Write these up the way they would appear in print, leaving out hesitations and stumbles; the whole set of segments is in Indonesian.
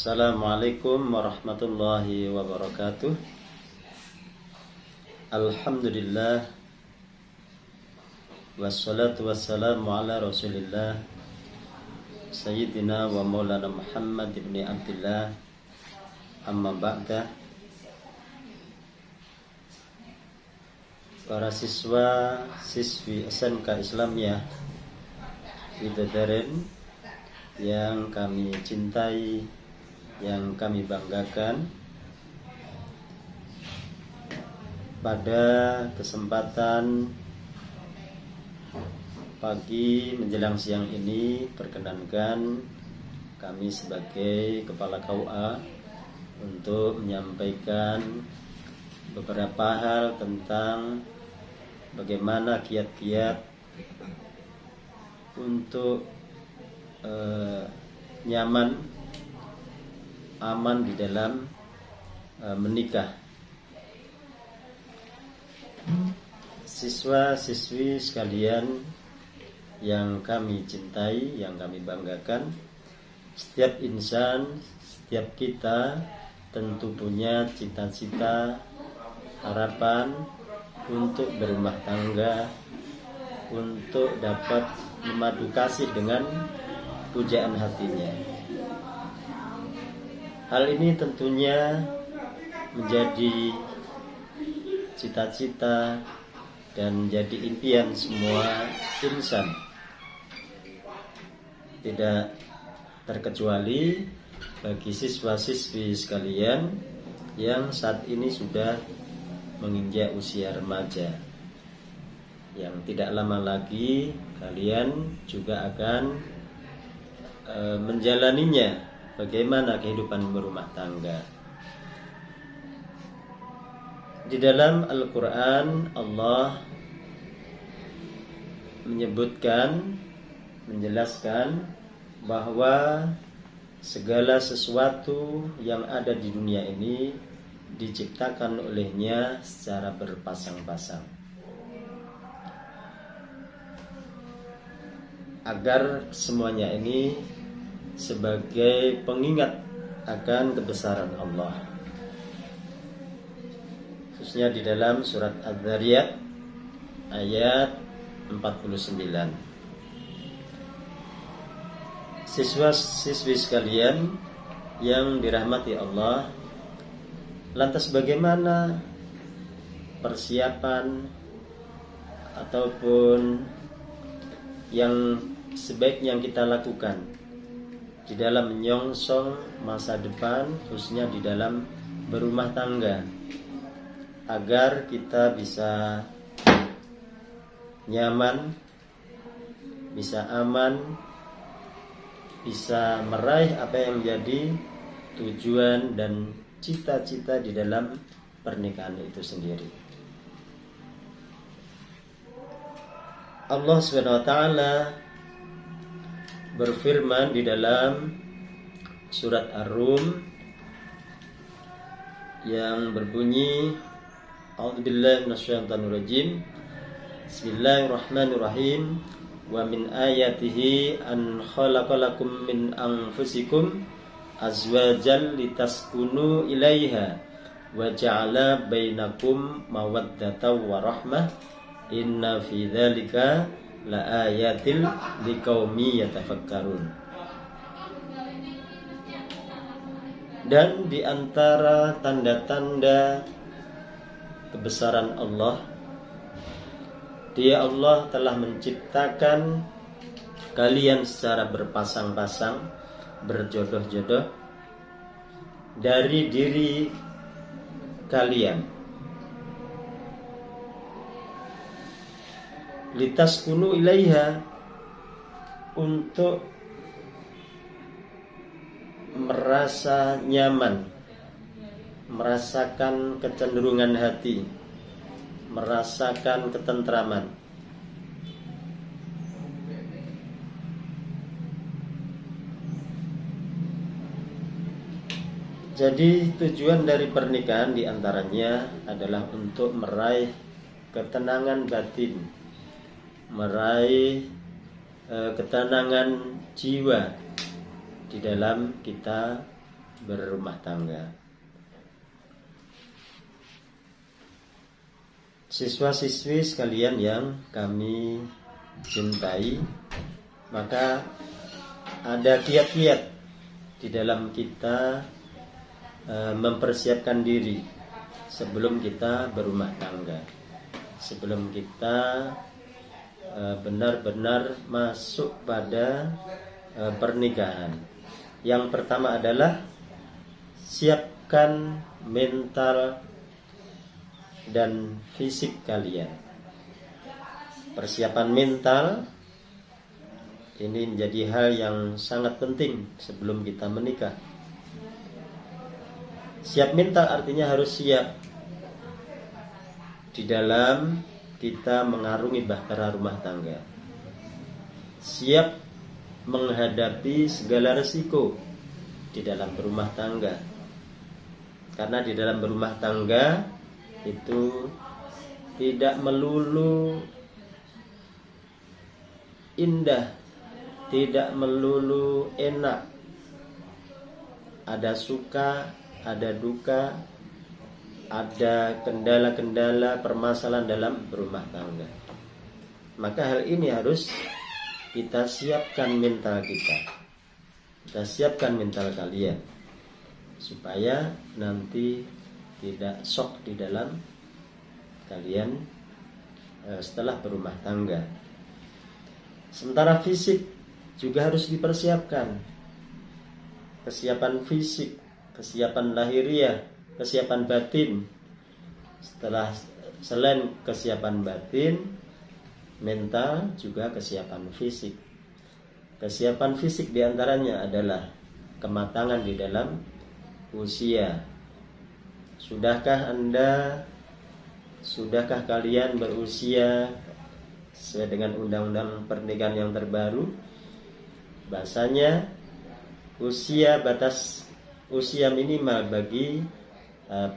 Assalamualaikum warahmatullahi wabarakatuh. Alhamdulillah, wassalatu wassalamu ala rasulillah Sayyidina wa maulana Muhammad ibn Abdillah. Amma ba'da. Para siswa siswi SMK Islamiyah Bidadaren yang kami cintai, yang kami banggakan, pada kesempatan pagi menjelang siang ini, perkenankan kami sebagai Kepala KUA untuk menyampaikan beberapa hal tentang bagaimana kiat-kiat untuk nyaman, aman di dalam menikah. Siswa-siswi sekalian yang kami cintai, yang kami banggakan, setiap insan, setiap kita tentu punya cita-cita, harapan untuk berumah tangga, untuk dapat memadu kasih dengan pujaan hatinya. Hal ini tentunya menjadi cita-cita dan menjadi impian semua insan, tidak terkecuali bagi siswa-siswi sekalian yang saat ini sudah menginjak usia remaja, yang tidak lama lagi kalian juga akan menjalaninya, bagaimana kehidupan berumah tangga. Di dalam Al-Quran Allah menyebutkan, menjelaskan bahwa segala sesuatu yang ada di dunia ini diciptakan olehnya secara berpasang-pasang, agar semuanya ini sebagai pengingat akan kebesaran Allah. Khususnya di dalam surat Az-Zariyat ayat 49. Siswa-siswi sekalian yang dirahmati Allah, lantas bagaimana persiapan ataupun yang sebaiknya kita lakukan di dalam menyongsong masa depan, khususnya di dalam berumah tangga, agar kita bisa nyaman, bisa aman, bisa meraih apa yang menjadi tujuan dan cita-cita di dalam pernikahan itu sendiri. Allah SWT berfirman di dalam surat Ar-Rum yang berbunyi, A'udzubillahi minasyaitonirrajim, Bismillahirrahmanirrahim, wa min ayatihi an khalaqalakum min anfusikum azwajan litaskunu ilaiha wa ja'ala bainakum mawaddatan wa rahmah inna fi dzalika la ayatil liqaumi yatafakkarun. Dan di antara tanda-tanda kebesaran Allah, Dia Allah telah menciptakan kalian secara berpasang-pasang, berjodoh-jodoh dari diri kalian, litaskunu ilaiha, untuk merasa nyaman, merasakan kecenderungan hati, merasakan ketentraman. Jadi tujuan dari pernikahan diantaranya adalah untuk meraih ketenangan batin, meraih ketenangan jiwa di dalam kita berumah tangga. Siswa-siswi sekalian yang kami cintai, maka ada kiat-kiat di dalam kita mempersiapkan diri sebelum kita berumah tangga, sebelum kita benar-benar masuk pada pernikahan. Yang pertama adalah siapkan mental dan fisik kalian. Persiapan mental ini menjadi hal yang sangat penting sebelum kita menikah. Siap mental artinya harus siap di dalam kita mengarungi bahtera rumah tangga. Siap menghadapi segala resiko di dalam berumah tangga. Karena di dalam berumah tangga itu tidak melulu indah, tidak melulu enak. Ada suka, ada duka, ada kendala-kendala, permasalahan dalam berumah tangga. Maka hal ini harus kita siapkan mental kita. Kita siapkan mental kalian supaya nanti tidak shock di dalam kalian setelah berumah tangga. Sementara fisik juga harus dipersiapkan. Kesiapan fisik, kesiapan lahiriah, kesiapan batin. Selain kesiapan batin, mental juga kesiapan fisik. Kesiapan fisik diantaranya adalah kematangan di dalam usia. Sudahkah kalian berusia sesuai dengan undang-undang pernikahan yang terbaru? Bahasanya batas usia minimal bagi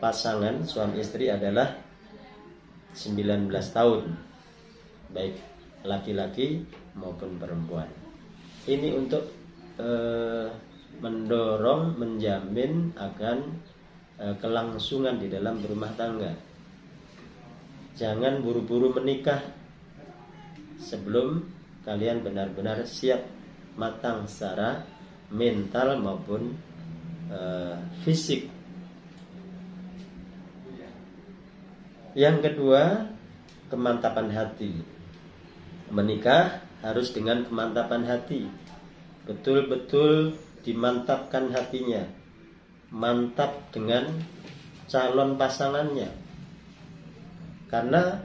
pasangan suami istri adalah 19 tahun, baik laki-laki maupun perempuan. Ini untuk mendorong, menjamin akan kelangsungan di dalam berumah tangga. Jangan buru-buru menikah sebelum kalian benar-benar siap matang secara mental maupun fisik. Yang kedua, kemantapan hati. Menikah harus dengan kemantapan hati. Betul-betul dimantapkan hatinya. Mantap dengan calon pasangannya. Karena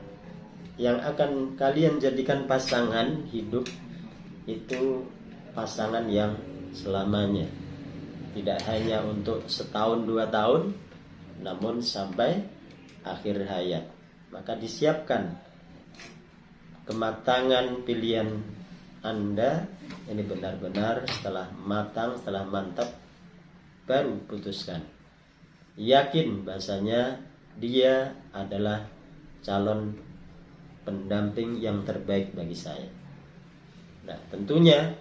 yang akan kalian jadikan pasangan hidup itu pasangan yang selamanya. Tidak hanya untuk setahun 2 tahun, namun sampai akhir hayat. Maka disiapkan kematangan pilihan Anda ini benar-benar setelah matang, setelah mantap, baru putuskan. Yakin bahasanya dia adalah calon pendamping yang terbaik bagi saya. Nah, tentunya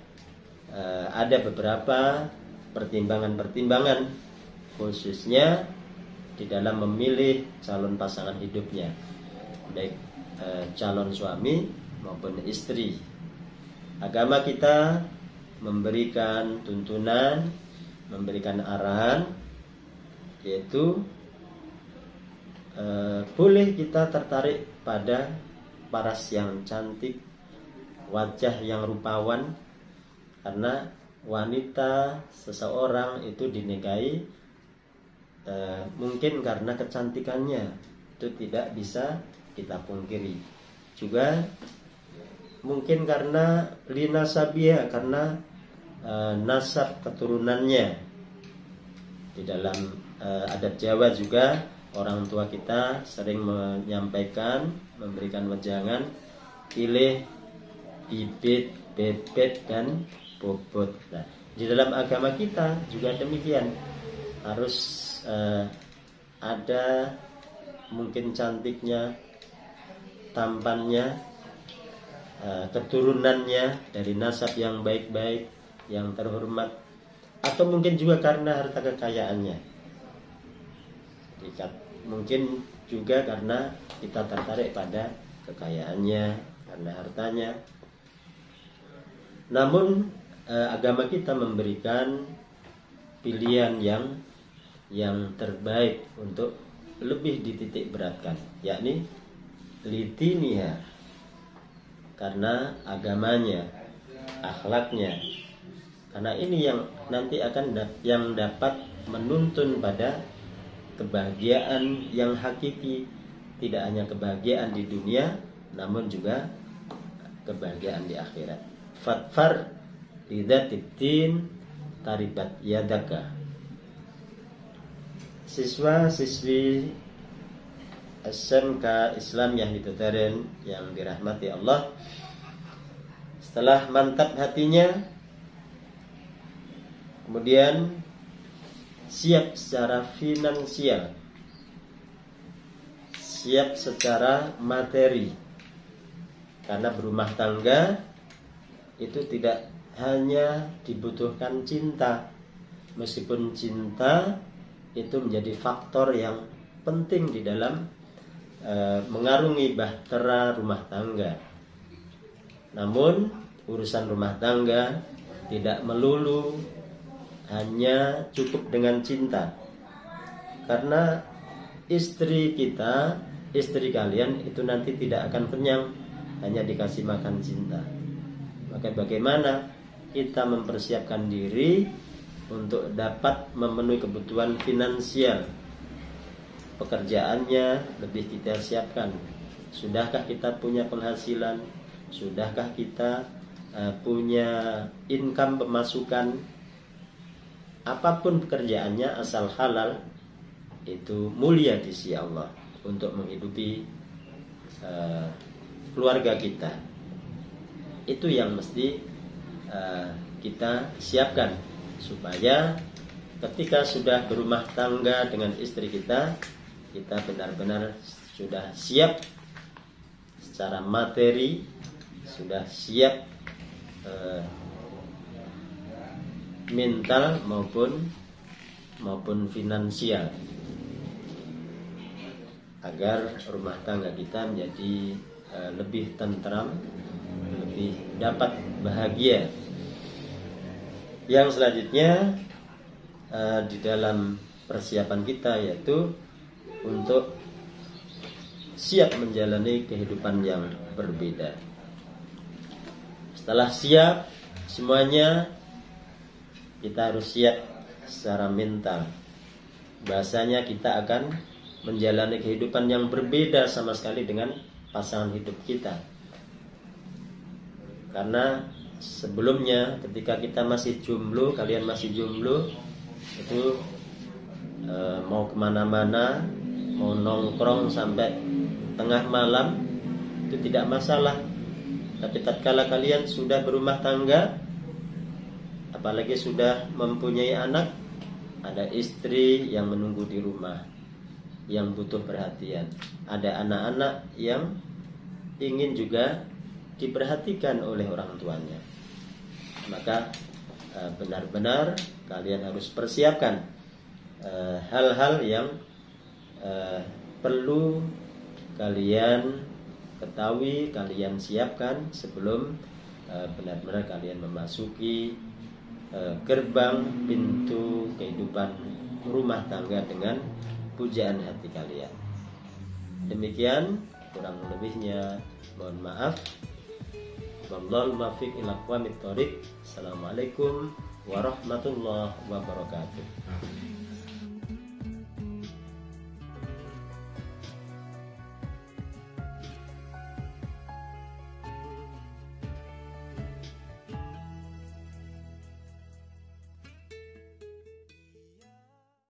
ada beberapa pertimbangan-pertimbangan khususnya di dalam memilih calon pasangan hidupnya, baik calon suami maupun istri. Agama kita memberikan tuntunan, memberikan arahan, yaitu boleh kita tertarik pada paras yang cantik, wajah yang rupawan, karena wanita seseorang itu dinikahi mungkin karena kecantikannya, itu tidak bisa kita pungkiri. Juga mungkin karena linasabia, karena nasab keturunannya. Di dalam adat Jawa juga orang tua kita sering menyampaikan, memberikan wejangan, pilih bibit, bebet, dan bobot. Nah, di dalam agama kita juga demikian. Harus ada mungkin cantiknya, tampannya, keturunannya dari nasab yang baik-baik, yang terhormat. atau mungkin juga karena harta kekayaannya. Mungkin juga karena kita tertarik pada kekayaannya, karena hartanya. Namun agama kita memberikan pilihan yang terbaik untuk lebih dititik beratkan, yakni lidiniha, karena agamanya, akhlaknya. Karena ini yang nanti akan yang dapat menuntun pada kebahagiaan yang hakiki, tidak hanya kebahagiaan di dunia, namun juga kebahagiaan di akhirat. Fatfar lidzatiddin taribat yadaka. Siswa-siswi SMK Islam Yahditutaren yang dirahmati Allah, setelah mantap hatinya, kemudian siap secara finansial, siap secara materi. Karena berumah tangga itu tidak hanya dibutuhkan cinta, meskipun cinta itu menjadi faktor yang penting di dalam mengarungi bahtera rumah tangga. Namun urusan rumah tangga tidak melulu hanya cukup dengan cinta. Karena istri kita, istri kalian itu nanti tidak akan kenyang hanya dikasih makan cinta. Maka bagaimana kita mempersiapkan diri untuk dapat memenuhi kebutuhan finansial. Pekerjaannya lebih kita siapkan. Sudahkah kita punya penghasilan? Sudahkah kita punya income, pemasukan? Apapun pekerjaannya asal halal, itu mulia di sisi Allah untuk menghidupi keluarga kita. Itu yang mesti kita siapkan, supaya ketika sudah berumah tangga dengan istri kita, kita benar-benar sudah siap secara materi, sudah siap mental maupun finansial, agar rumah tangga kita menjadi lebih tentram, lebih dapat bahagia. Yang selanjutnya di dalam persiapan kita yaitu untuk siap menjalani kehidupan yang berbeda. Setelah siap semuanya, kita harus siap secara mental. Bahasanya kita akan menjalani kehidupan yang berbeda sama sekali dengan pasangan hidup kita. Karena sebelumnya ketika kita masih jomblo, kalian masih jomblo, itu mau kemana-mana, mau nongkrong sampai tengah malam itu tidak masalah. Tapi tatkala kalian sudah berumah tangga, apalagi sudah mempunyai anak, ada istri yang menunggu di rumah, yang butuh perhatian. Ada anak-anak yang ingin juga diperhatikan oleh orang tuanya. Maka benar-benar kalian harus persiapkan hal-hal yang perlu kalian ketahui, kalian siapkan sebelum benar-benar kalian memasuki gerbang pintu kehidupan rumah tangga dengan pujaan hati kalian. Demikian, kurang lebihnya mohon maaf. Wallahul muwaffiq ila aqwamit thoriq. Assalamualaikum warahmatullahi wabarakatuh.